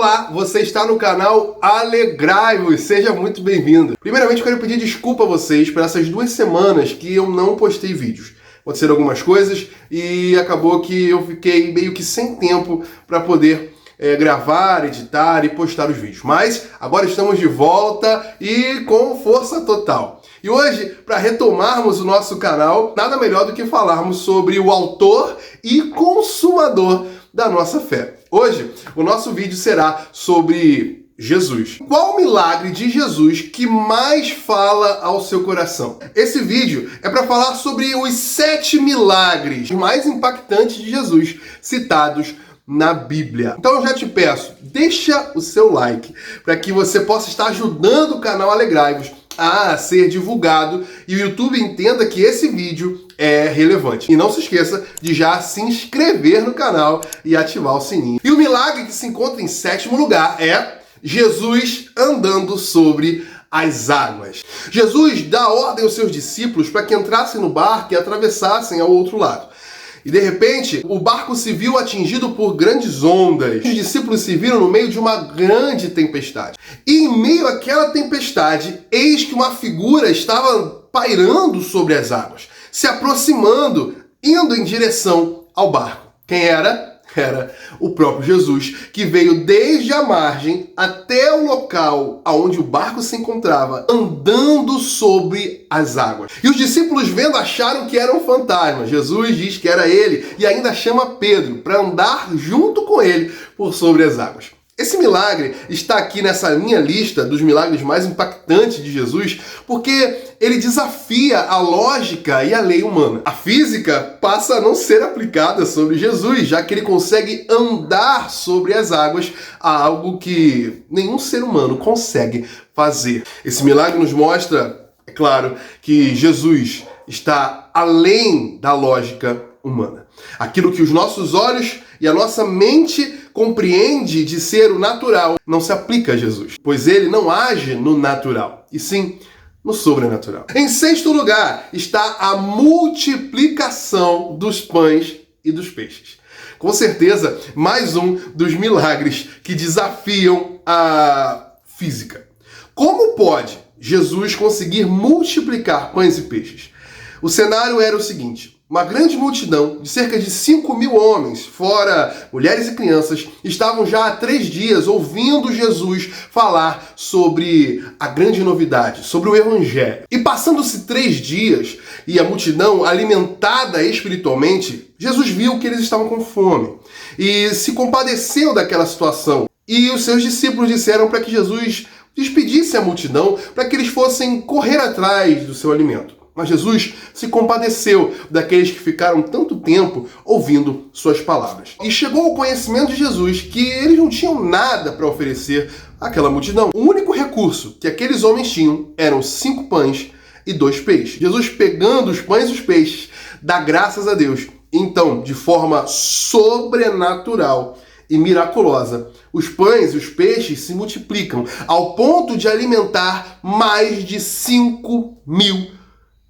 Olá, você está no canal Alegrai-vos, seja muito bem-vindo. Primeiramente, eu quero pedir desculpa a vocês por essas 2 semanas que eu não postei vídeos. Aconteceram algumas coisas e acabou que eu fiquei meio que sem tempo para poder gravar, editar e postar os vídeos. Mas agora estamos de volta e com força total. E hoje, para retomarmos o nosso canal, nada melhor do que falarmos sobre o autor e consumador da nossa fé. Hoje, o nosso vídeo será sobre Jesus. Qual o milagre de Jesus que mais fala ao seu coração? Esse vídeo é para falar sobre os 7 milagres mais impactantes de Jesus citados na Bíblia. Então eu já te peço, deixa o seu like para que você possa estar ajudando o canal Alegrai-vos a ser divulgado e o YouTube entenda que esse vídeo é relevante. E não se esqueça de já se inscrever no canal e ativar o sininho. E o milagre que se encontra em 7º lugar é Jesus andando sobre as águas. Jesus dá ordem aos seus discípulos para que entrassem no barco e atravessassem ao outro lado. E de repente, o barco se viu atingido por grandes ondas. Os discípulos se viram no meio de uma grande tempestade. E em meio àquela tempestade, eis que uma figura estava pairando sobre as águas, se aproximando, indo em direção ao barco. Quem era? Era o próprio Jesus, que veio desde a margem até o local onde o barco se encontrava, andando sobre as águas. E os discípulos, vendo, acharam que era um fantasma. Jesus diz que era ele e ainda chama Pedro para andar junto com ele por sobre as águas. Esse milagre está aqui nessa minha lista dos milagres mais impactantes de Jesus, porque ele desafia a lógica e a lei humana. A física passa a não ser aplicada sobre Jesus, já que ele consegue andar sobre as águas, algo que nenhum ser humano consegue fazer. Esse milagre nos mostra, é claro, que Jesus está além da lógica humana. Aquilo que os nossos olhos e a nossa mente compreende de ser o natural não se aplica a Jesus, pois ele não age no natural, e sim no sobrenatural. Em 6º lugar está a multiplicação dos pães e dos peixes. Com certeza, mais um dos milagres que desafiam a física. Como pode Jesus conseguir multiplicar pães e peixes? O cenário era o seguinte: uma grande multidão de cerca de 5.000 homens, fora mulheres e crianças, estavam já há 3 dias ouvindo Jesus falar sobre a grande novidade, sobre o Evangelho. E passando-se 3 dias e a multidão alimentada espiritualmente, Jesus viu que eles estavam com fome e se compadeceu daquela situação. E os seus discípulos disseram para que Jesus despedisse a multidão para que eles fossem correr atrás do seu alimento. Mas Jesus se compadeceu daqueles que ficaram tanto tempo ouvindo suas palavras. E chegou ao conhecimento de Jesus que eles não tinham nada para oferecer àquela multidão. O único recurso que aqueles homens tinham eram 5 pães e 2 peixes. Jesus, pegando os pães e os peixes, dá graças a Deus. Então, de forma sobrenatural e miraculosa, os pães e os peixes se multiplicam ao ponto de alimentar mais de 5.000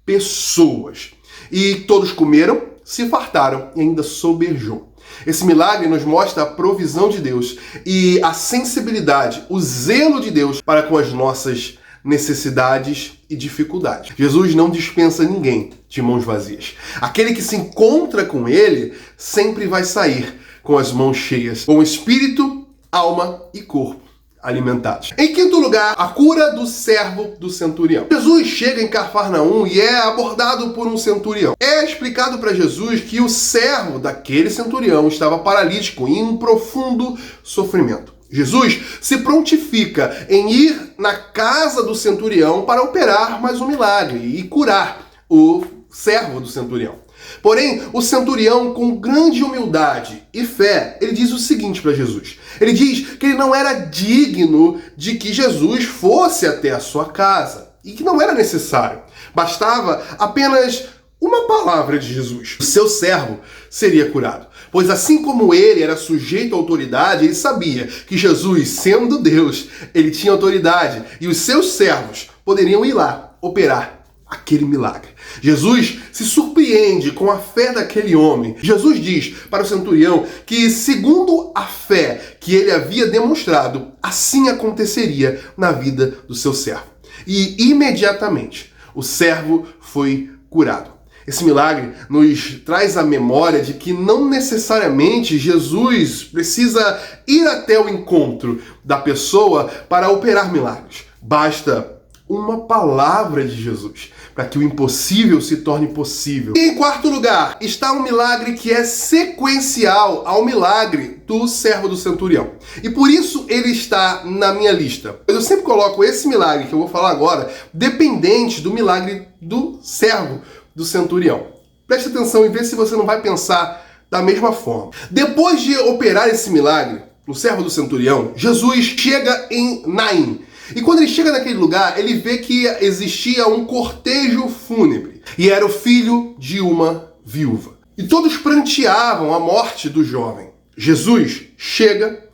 pessoas. E todos comeram, se fartaram e ainda sobejou. Esse milagre nos mostra a provisão de Deus e a sensibilidade, o zelo de Deus para com as nossas necessidades e dificuldades. Jesus não dispensa ninguém de mãos vazias. Aquele que se encontra com ele sempre vai sair com as mãos cheias, com espírito, alma e corpo alimentados. Em 5º lugar, a cura do servo do centurião. Jesus chega em Cafarnaum e é abordado por um centurião. É explicado para Jesus que o servo daquele centurião estava paralítico em um profundo sofrimento. Jesus se prontifica em ir na casa do centurião para operar mais um milagre e curar o servo do centurião. Porém, o centurião, com grande humildade e fé, ele diz o seguinte para Jesus. Ele diz que ele não era digno de que Jesus fosse até a sua casa e que não era necessário. Bastava apenas uma palavra de Jesus. O seu servo seria curado. Pois assim como ele era sujeito à autoridade, ele sabia que Jesus, sendo Deus, ele tinha autoridade e os seus servos poderiam ir lá operar aquele milagre. Jesus se surpreende com a fé daquele homem. Jesus diz para o centurião que, segundo a fé que ele havia demonstrado, assim aconteceria na vida do seu servo. E imediatamente o servo foi curado. Esse milagre nos traz a memória de que não necessariamente Jesus precisa ir até o encontro da pessoa para operar milagres. Basta uma palavra de Jesus para que o impossível se torne possível. E em quarto lugar, está um milagre que é sequencial ao milagre do servo do centurião. E por isso ele está na minha lista. Eu sempre coloco esse milagre que eu vou falar agora dependente do milagre do servo do centurião. Preste atenção e vê se você não vai pensar da mesma forma. Depois de operar esse milagre no servo do centurião, Jesus chega em Naim. E quando ele chega naquele lugar, ele vê que existia um cortejo fúnebre. E era o filho de uma viúva. E todos pranteavam a morte do jovem. Jesus chega,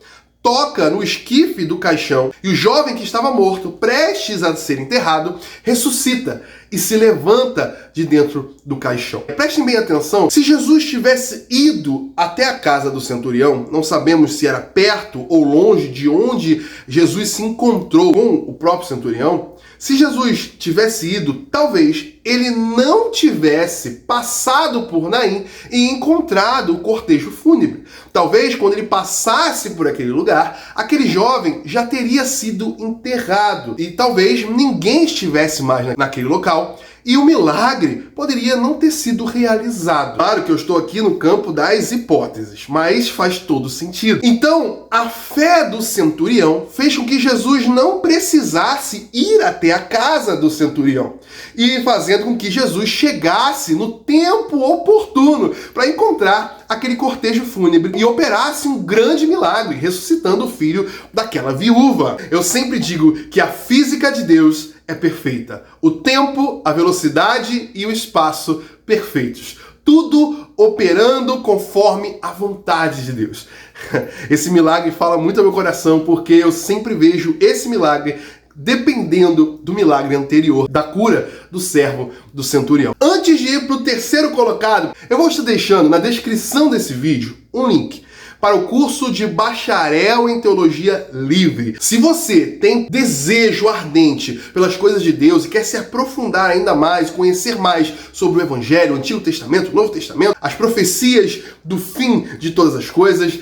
toca no esquife do caixão e o jovem que estava morto, prestes a ser enterrado, ressuscita e se levanta de dentro do caixão. Prestem bem atenção, se Jesus tivesse ido até a casa do centurião, não sabemos se era perto ou longe de onde Jesus se encontrou com o próprio centurião. Se Jesus tivesse ido, talvez ele não tivesse passado por Naim e encontrado o cortejo fúnebre. Talvez quando ele passasse por aquele lugar, aquele jovem já teria sido enterrado e talvez ninguém estivesse mais naquele local e o milagre poderia não ter sido realizado. Claro que eu estou aqui no campo das hipóteses, mas faz todo sentido. Então, a fé do centurião fez com que Jesus não precisasse ir até a casa do centurião e fazendo com que Jesus chegasse no tempo oportuno para encontrar aquele cortejo fúnebre e operasse um grande milagre, ressuscitando o filho daquela viúva. Eu sempre digo que a física de Deus é perfeita. O tempo, a velocidade e o espaço perfeitos. Tudo operando conforme a vontade de Deus. Esse milagre fala muito ao meu coração porque eu sempre vejo esse milagre dependendo do milagre anterior, da cura do servo do centurião. Antes de ir para o terceiro colocado, eu vou estar deixando na descrição desse vídeo um link para o curso de bacharel em teologia livre. Se você tem desejo ardente pelas coisas de Deus e quer se aprofundar ainda mais, conhecer mais sobre o Evangelho, o Antigo Testamento, o Novo Testamento, as profecias do fim de todas as coisas,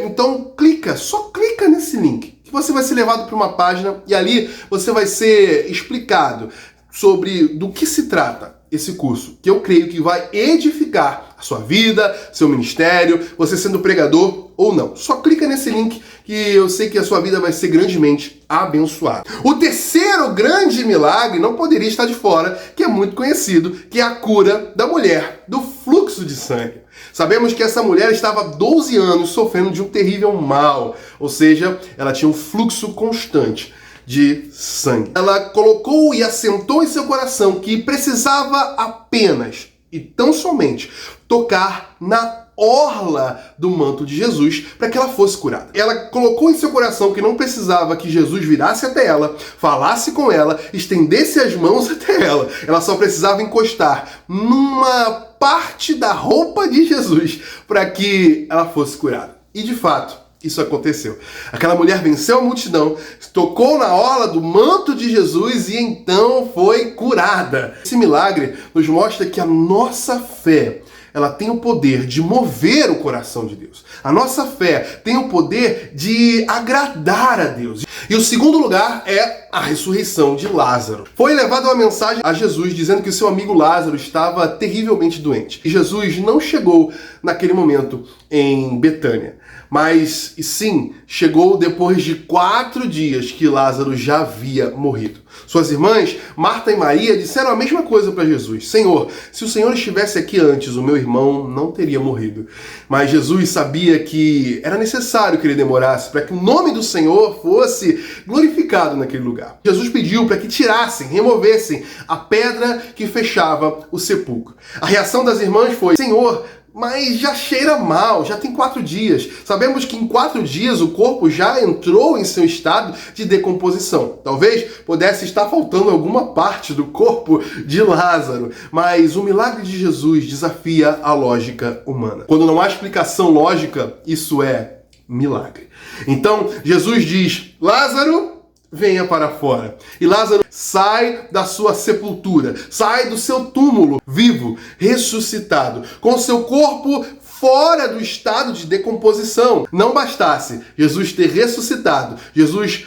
então só clica nesse link, que você vai ser levado para uma página e ali você vai ser explicado sobre do que se trata esse curso, que eu creio que vai edificar a sua vida, seu ministério, você sendo pregador ou não. Só clica nesse link que eu sei que a sua vida vai ser grandemente abençoada. O terceiro grande milagre não poderia estar de fora, que é muito conhecido, que é a cura da mulher do fluxo de sangue. Sabemos que essa mulher estava há 12 anos sofrendo de um terrível mal, ou seja, ela tinha um fluxo constante de sangue. Ela colocou e assentou em seu coração que precisava apenas e tão somente tocar na orla do manto de Jesus para que ela fosse curada. Ela colocou em seu coração que não precisava que Jesus virasse até ela, falasse com ela, estendesse as mãos até ela. Ela só precisava encostar numa parte da roupa de Jesus para que ela fosse curada. E de fato, isso aconteceu. Aquela mulher venceu a multidão, tocou na orla do manto de Jesus e então foi curada. Esse milagre nos mostra que a nossa fé, ela tem o poder de mover o coração de Deus. A nossa fé tem o poder de agradar a Deus. E o segundo lugar é a ressurreição de Lázaro. Foi levada uma mensagem a Jesus dizendo que o seu amigo Lázaro estava terrivelmente doente. E Jesus não chegou naquele momento em Betânia. Mas, sim, chegou depois de 4 dias que Lázaro já havia morrido. Suas irmãs, Marta e Maria, disseram a mesma coisa para Jesus. Senhor, se o Senhor estivesse aqui antes, o meu irmão não teria morrido. Mas Jesus sabia que era necessário que ele demorasse para que o nome do Senhor fosse glorificado naquele lugar. Jesus pediu para que tirassem, removessem a pedra que fechava o sepulcro. A reação das irmãs foi: Senhor, mas já cheira mal, já tem 4 dias. Sabemos que em 4 dias o corpo já entrou em seu estado de decomposição. Talvez pudesse estar faltando alguma parte do corpo de Lázaro, mas o milagre de Jesus desafia a lógica humana. Quando não há explicação lógica, isso é milagre. Então, Jesus diz: Lázaro, venha para fora. E Lázaro sai da sua sepultura, sai do seu túmulo, vivo, ressuscitado, com seu corpo fora do estado de decomposição. Não bastasse Jesus ter ressuscitado, Jesus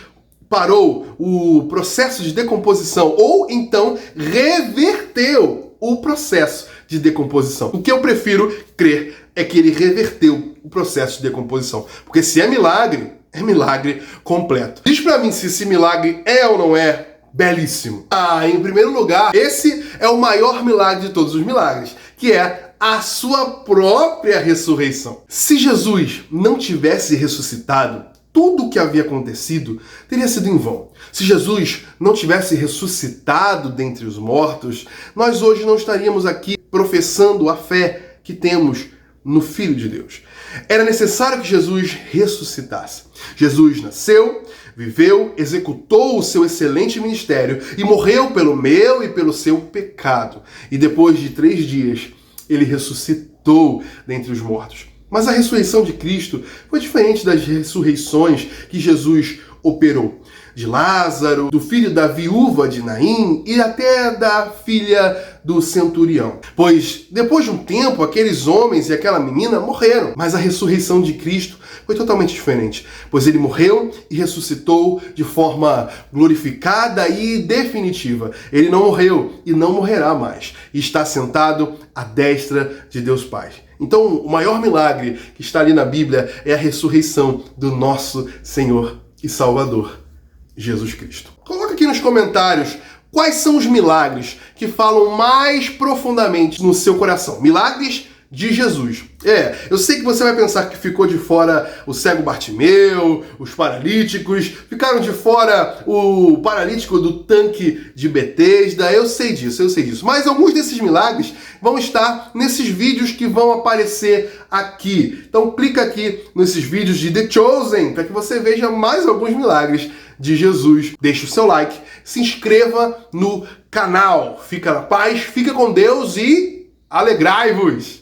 parou o processo de decomposição, ou então reverteu o processo de decomposição. O que eu prefiro crer é que ele reverteu o processo de decomposição. Porque se é milagre completo. Diz pra mim se esse milagre é ou não é belíssimo. Em primeiro lugar, esse é o maior milagre de todos os milagres, que é a sua própria ressurreição. Se Jesus não tivesse ressuscitado, tudo o que havia acontecido teria sido em vão. Se Jesus não tivesse ressuscitado dentre os mortos, nós hoje não estaríamos aqui professando a fé que temos no Filho de Deus. Era necessário que Jesus ressuscitasse. Jesus nasceu, viveu, executou o seu excelente ministério e morreu pelo meu e pelo seu pecado. E depois de 3 dias, ele ressuscitou dentre os mortos. Mas a ressurreição de Cristo foi diferente das ressurreições que Jesus operou. De Lázaro, do filho da viúva de Naim e até da filha do centurião. Pois, depois de um tempo, aqueles homens e aquela menina morreram. Mas a ressurreição de Cristo foi totalmente diferente, pois ele morreu e ressuscitou de forma glorificada e definitiva. Ele não morreu e não morrerá mais. E está sentado à destra de Deus Pai. Então, o maior milagre que está ali na Bíblia é a ressurreição do nosso Senhor e Salvador, Jesus Cristo. Coloca aqui nos comentários quais são os milagres que falam mais profundamente no seu coração. Milagres de Jesus. Eu sei que você vai pensar que ficou de fora o cego Bartimeu, os paralíticos, ficaram de fora o paralítico do tanque de Betesda, eu sei disso. Mas alguns desses milagres vão estar nesses vídeos que vão aparecer aqui. Então clica aqui nesses vídeos de The Chosen para que você veja mais alguns milagres de Jesus. Deixe o seu like, se inscreva no canal. Fica na paz, fica com Deus e alegrai-vos!